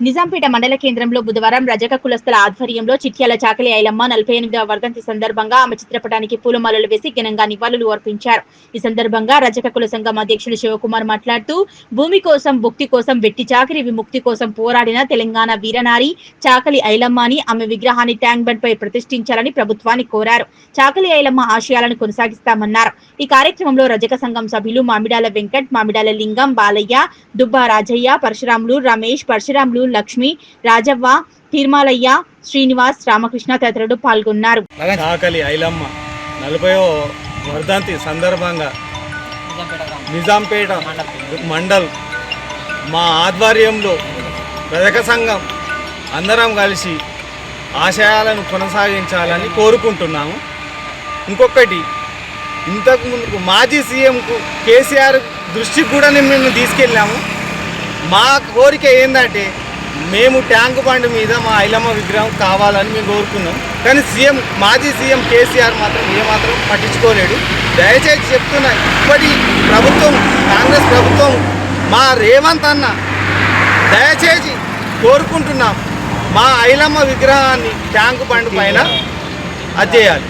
నిజాంపేట మండల కేంద్రంలో బుధవారం రజక కులస్తుల ఆధ్వర్యంలో చిట్యాల చాకలి ఐలమ్మ 48వ వర్ధంతి సందర్భంగా ఆమె చిత్రపటానికి పూలమాలలు వేసి ఘనంగా నివాళులు అర్పించారు. ఈ సందర్భంగా రజక కుల సంఘం అధ్యక్షుడు శివకుమార్ మాట్లాడుతూ భూమి కోసం భుక్తి కోసం వెట్టి చాకరి విముక్తి కోసం పోరాడిన తెలంగాణ వీరనారి చాకలి ఐలమ్మ అని ఆమె విగ్రహాన్ని ట్యాంక్ బండ్ పై ప్రతిష్ఠించాలని ప్రభుత్వాన్ని కోరారు. చాకలి ఐలమ్మ ఆశయాలను కొనసాగిస్తామన్నారు. ఈ కార్యక్రమంలో రజక సంఘం సభ్యులు మామిడాల వెంకట్, మామిడాల లింగం, బాలయ్య, దుబ్బా రాజయ్య, పరశురాములు, రమేష్, పరశురాములు, లక్ష్మి, రాజవ్వ, తిరుమలయ్య, శ్రీనివాస్, రామకృష్ణ తదితరులు పాల్గొన్నారు. చాకలి ఐలమ్మ 40వ వర్ధంతి సందర్భంగా నిజాంపేట మండల్ మా ఆధ్వర్యంలో రజక సంఘం అందరం కలిసి ఆశయాలను కొనసాగించాలని కోరుకుంటున్నాము. ఇంకొకటి, ఇంతకు ముందుకు మాజీ సీఎంకు కేసీఆర్ దృష్టికి కూడా మేము తీసుకెళ్ళాము. మా కోరిక ఏంటంటే మేము ట్యాంక్ బండ్ మీద మా ఐలమ్మ విగ్రహం కావాలని మేము కోరుకున్నాం. కానీ మాజీ సీఎం కేసీఆర్ మాత్రం ఏమాత్రం పట్టించుకోలేడు. దయచేసి చెప్తున్నా, ఇప్పటి ప్రభుత్వం కాంగ్రెస్ ప్రభుత్వం మా రేవంత్ అన్న దయచేసి కోరుకుంటున్నాం, మా ఐలమ్మ విగ్రహాన్ని ట్యాంక్ బండ్ పైన అది చేయాలి.